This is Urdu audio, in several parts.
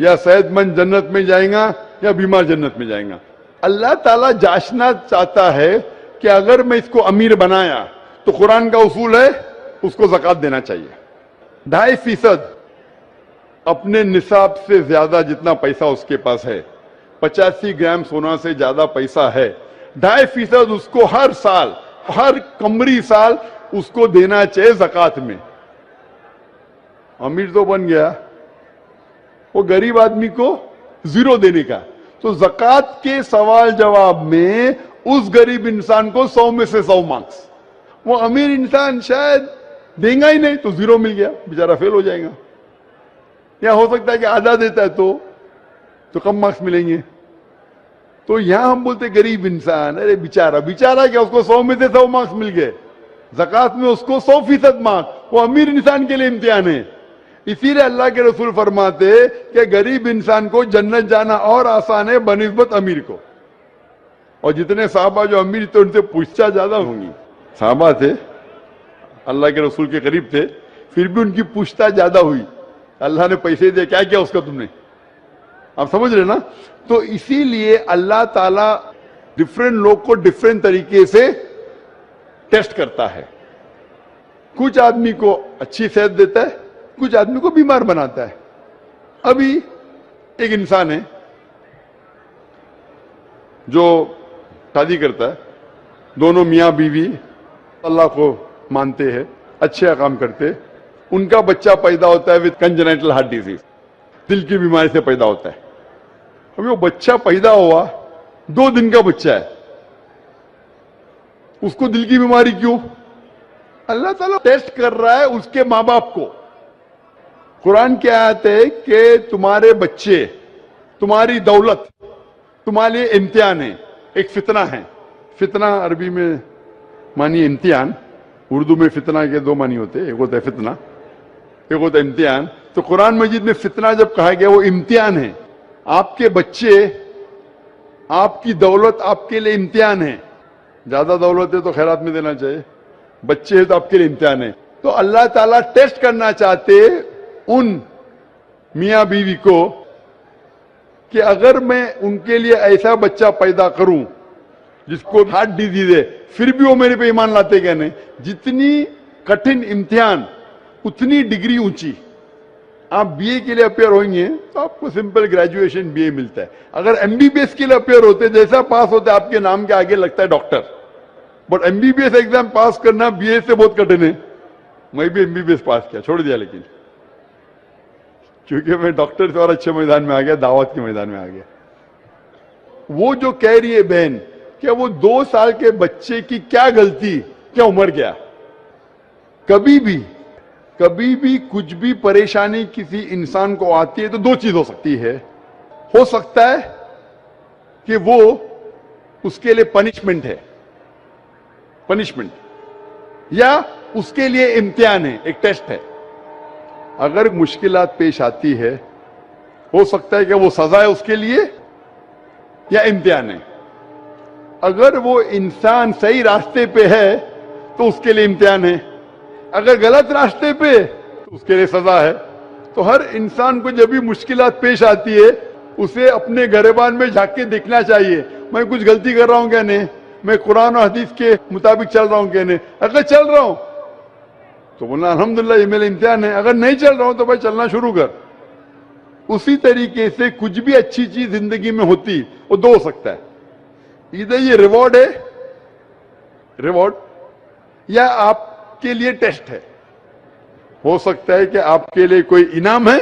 یا صحت مند جنت میں جائیں گا یا بیمار جنت میں جائیں گا. اللہ تعالیٰ جانچنا چاہتا ہے کہ اگر میں اس کو امیر بنایا تو قرآن کا اصول ہے اس کو زکوٰۃ دینا چاہیے. 2.5% اپنے نصاب سے زیادہ جتنا پیسہ اس کے پاس ہے, 85 گرام سونا سے زیادہ پیسہ ہے, 2.5% اس کو ہر سال, ہر قمری سال اس کو دینا چاہیے زکوٰۃ میں. امیر تو بن گیا, وہ غریب آدمی کو 0 دینے کا. تو زکوٰۃ کے سوال جواب میں اس غریب انسان کو 100 میں سے 100 مارکس. وہ امیر انسان شاید دیں گا ہی نہیں تو 0 مل گیا, بیچارہ فیل ہو جائے گا. یا ہو سکتا ہے کہ آدھا دیتا ہے تو کم مارکس ملیں گے. تو یہاں ہم بولتے غریب انسان, ارے بیچارہ کیا, اس کو 100 میں سے 100 مارکس مل گئے. زکوٰۃ میں اس کو 100% مارکس. وہ امیر انسان کے لیے امتحان ہے. اسی لیے اللہ کے رسول فرماتے کہ غریب انسان کو جنت جانا اور آسان ہے بنسبت امیر کو. اور جتنے صحابہ جو امیر تھے ان سے پوچھتا زیادہ ہوں گی. صحابہ تھے, اللہ کے رسول کے قریب تھے, پھر بھی ان کی پوچھتا زیادہ ہوئی. اللہ نے پیسے دے, کیا کیا اس کا تم نے, آپ سمجھ رہے نا. تو اسی لیے اللہ تعالیٰ ڈفرینٹ لوگ کو ڈفرینٹ طریقے سے ٹیسٹ کرتا ہے. کچھ آدمی کو اچھی صحت دیتا ہے, کچھ آدمی کو بیمار بناتا ہے. ابھی ایک انسان ہے جو شادی کرتا ہے, دونوں میاں بیوی اللہ کو مانتے ہیں, اچھے کام کرتے, ان کا بچہ پیدا ہوتا ہے وتھ کنجنائٹل ہارٹ ڈیزیز, دل کی بیماری سے پیدا ہوتا ہے. ابھی وہ بچہ پیدا ہوا 2 دن کا بچہ ہے, اس کو دل کی بیماری کیوں؟ اللہ تعالیٰ ٹیسٹ کر رہا ہے اس کے ماں باپ کو. قرآن کی آیت ہے کہ تمہارے بچے, تمہاری دولت تمہارے لیے امتحان ہے, ایک فتنہ ہے. فتنہ عربی میں مانی امتحان, اردو میں فتنہ کے 2 معنی ہوتے ہیں, ایک ہوتا ہے فتنہ, ایک ہوتا ہے امتحان. تو قرآن مجید میں فتنہ جب کہا گیا وہ امتحان ہے. آپ کے بچے, آپ کی دولت آپ کے لیے امتحان ہے. زیادہ دولت ہے تو خیرات میں دینا چاہیے, بچے ہیں تو آپ کے لیے امتحان ہے. تو اللہ تعالیٰ ٹیسٹ کرنا چاہتے ان میاں بیوی کو کہ اگر میں ان کے لیے ایسا بچہ پیدا کروں جس کو ہارٹ ڈیزیز ہے, پھر بھی وہ میرے پہ ایمان لاتے کیا نہیں. جتنی کٹھن امتحان اتنی ڈگری اونچی. آپ بی اے کے لیے اپیئر ہوئیں گے تو آپ کو سمپل گریجویشن بی اے ملتا ہے. اگر ایم بی بی ایس کے لیے اپیئر ہوتے, جیسا پاس ہوتا ہے آپ کے نام کے آگے لگتا ہے doctor. But M B B S exam pass کرنا بی اے سے بہت کٹھن ہے. میں بھی M B B S pass کیا, چھوڑ دیا, لیکن کیونکہ میں ڈاکٹر سے اور اچھے میدان میں آ گیا, دعوت کے میدان میں آ گیا. وہ جو کہہ رہی ہے بہن کہ وہ 2 سال کے بچے کی کیا غلطی, کیا عمر کیا, کبھی بھی کچھ بھی پریشانی کسی انسان کو آتی ہے تو 2 چیز ہو سکتی ہے. ہو سکتا ہے کہ وہ اس کے لیے پنشمنٹ ہے, یا اس کے لیے امتحان ہے, ایک ٹیسٹ ہے. اگر مشکلات پیش آتی ہے ہو سکتا ہے کہ وہ سزا ہے اس کے لیے یا امتحان ہے. اگر وہ انسان صحیح راستے پہ ہے تو اس کے لیے امتحان ہے, اگر غلط راستے پہ تو اس کے لیے سزا ہے. تو ہر انسان کو جب بھی مشکلات پیش آتی ہے اسے اپنے گریبان میں جھانک کے دیکھنا چاہیے, میں کچھ غلطی کر رہا ہوں کیا نہیں, میں قرآن و حدیث کے مطابق چل رہا ہوں کیا نہیں. اگر چل رہا ہوں تو بولنا الحمدللہ یہ میرا امتحان ہے, اگر نہیں چل رہا ہوں تو بھائی چلنا شروع کر. اسی طریقے سے کچھ بھی اچھی چیز زندگی میں ہوتی وہ 2 ہو سکتا ہے, ادھر یہ ریوارڈ ہے, ریوارڈ, یا آپ کے لیے ٹیسٹ ہے. ہو سکتا ہے کہ آپ کے لیے کوئی انعام ہے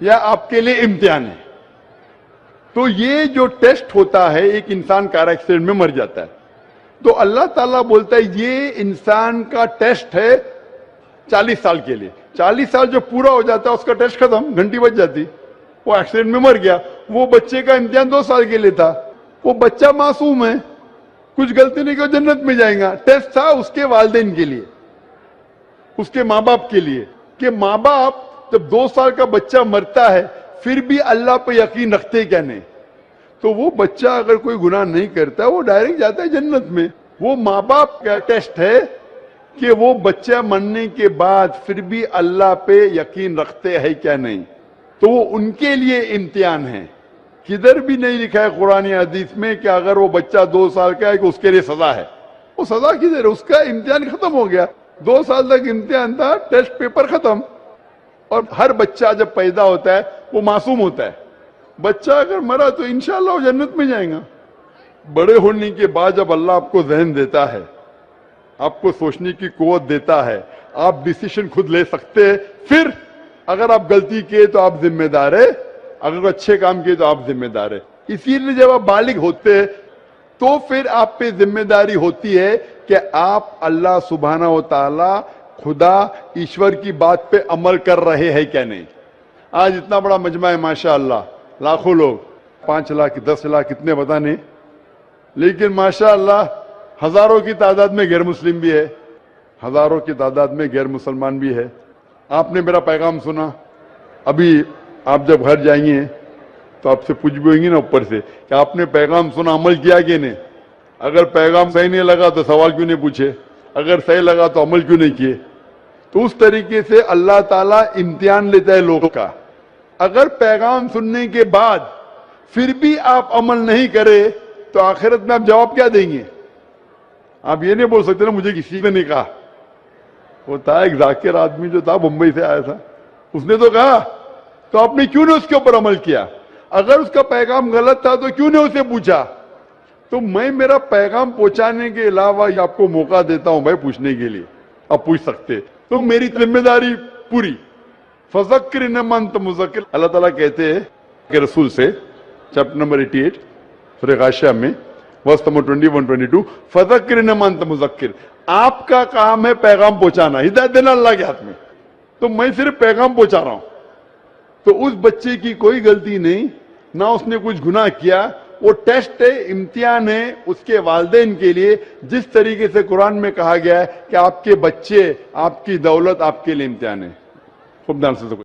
یا آپ کے لیے امتحان ہے. تو یہ جو ٹیسٹ ہوتا ہے, ایک انسان کار ایکسیڈنٹ میں مر جاتا ہے تو اللہ تعالیٰ بولتا ہے یہ انسان کا ٹیسٹ ہے 40 سال کے لیے. 40 سال جو پورا ہو جاتا ہے اس کا ٹیسٹ ختم, گھنٹی بج جاتی, وہ ایکسیڈنٹ میں مر گیا. وہ بچے کا امتحان 2 سال کے لیے تھا, وہ بچہ معصوم ہے, کچھ غلطی نہیں کہ جنت میں جائیں گا. ٹیسٹ تھا اس کے والدین کے لیے, اس کے ماں باپ کے لیے, کہ ماں باپ جب 2 سال کا بچہ مرتا ہے پھر بھی اللہ پہ یقین رکھتے کیا نہیں. تو وہ بچہ اگر کوئی گناہ نہیں کرتا وہ ڈائریکٹ جاتا ہے جنت میں. وہ ماں باپ کا ٹیسٹ ہے کہ وہ بچہ مرنے کے بعد پھر بھی اللہ پہ یقین رکھتے ہیں کیا نہیں. تو وہ ان کے لیے امتحان ہے. کدھر بھی نہیں لکھا ہے قرآن حدیث میں کہ اگر وہ بچہ 2 سال کا ہے کہ اس کے لیے سزا ہے. وہ سزا کدھر ہے؟ اس کا امتحان ختم ہو گیا. 2 سال تک امتحان تھا, ٹیسٹ پیپر ختم. اور ہر بچہ جب پیدا ہوتا ہے وہ معصوم ہوتا ہے. بچہ اگر مرا تو انشاءاللہ وہ جنت میں جائیں گا. بڑے ہونے کے بعد جب اللہ آپ کو ذہن دیتا ہے, آپ کو سوچنے کی قوت دیتا ہے, آپ ڈیسیشن خود لے سکتے ہیں, پھر اگر آپ غلطی کیے تو آپ ذمہ دار ہے, اگر اچھے کام کیے تو آپ ذمہ دار ہے. اسی لیے جب آپ بالغ ہوتے ہیں تو پھر آپ پہ ذمہ داری ہوتی ہے کہ آپ اللہ سبحانہ و تعالی خدا ایشور کی بات پہ عمل کر رہے ہیں کیا نہیں. آج اتنا بڑا مجمع ہے ماشاءاللہ, لاکھوں لوگ, 5 لاکھ 10 لاکھ کتنے پتہ نہیں, لیکن ماشاءاللہ ہزاروں کی تعداد میں غیر مسلم بھی ہے, ہزاروں کی تعداد میں غیر مسلمان بھی ہے. آپ نے میرا پیغام سنا. ابھی آپ جب گھر جائیں گے تو آپ سے پوچھ بھی ہوئیں گی نا اوپر سے کہ آپ نے پیغام سنا, عمل کیا کہ نہیں. اگر پیغام صحیح نہیں لگا تو سوال کیوں نہیں پوچھے, اگر صحیح لگا تو عمل کیوں نہیں کیے. تو اس طریقے سے اللہ تعالیٰ امتحان لیتا ہے لوگوں کا. اگر پیغام سننے کے بعد پھر بھی آپ عمل نہیں کرے تو آخرت میں آپ جواب کیا دیں گے؟ آپ یہ نہیں بول سکتے نا مجھے کسی نے نہیں کہا. وہ تھا ایک ذاکر آدمی جو تھا, بمبئی سے آیا تھا, اس نے تو کہا, تو آپ نے کیوں نہیں اس کے اوپر عمل کیا؟ اگر اس کا پیغام غلط تھا تو کیوں نہیں اسے پوچھا؟ تو میں میرا پیغام پہنچانے کے علاوہ آپ کو موقع دیتا ہوں بھائی پوچھنے کے لیے, آپ پوچھ سکتے, تو میری ذمہ داری پوری. فذکر انما انت مذکر. اللہ تعالیٰ کہتے ہیں کہ رسول سے, چیپٹر نمبر 88 سورہ غاشیہ میں ورس نمبر 21-22, فذکر انما انت مذکر. آپ کا کام ہے پیغام پہنچانا, ہدایت دینا اللہ کے ہاتھ میں, تو میں صرف پیغام پہنچا رہا ہوں. تو اس بچے کی کوئی غلطی نہیں, نہ اس نے کچھ گناہ کیا. وہ ٹیسٹ ہے, امتحان ہے اس کے والدین کے لیے. جس طریقے سے قرآن میں کہا گیا ہے کہ آپ کے بچے, آپ کی دولت آپ کے لیے امتحان ہے. خوب دھیان سے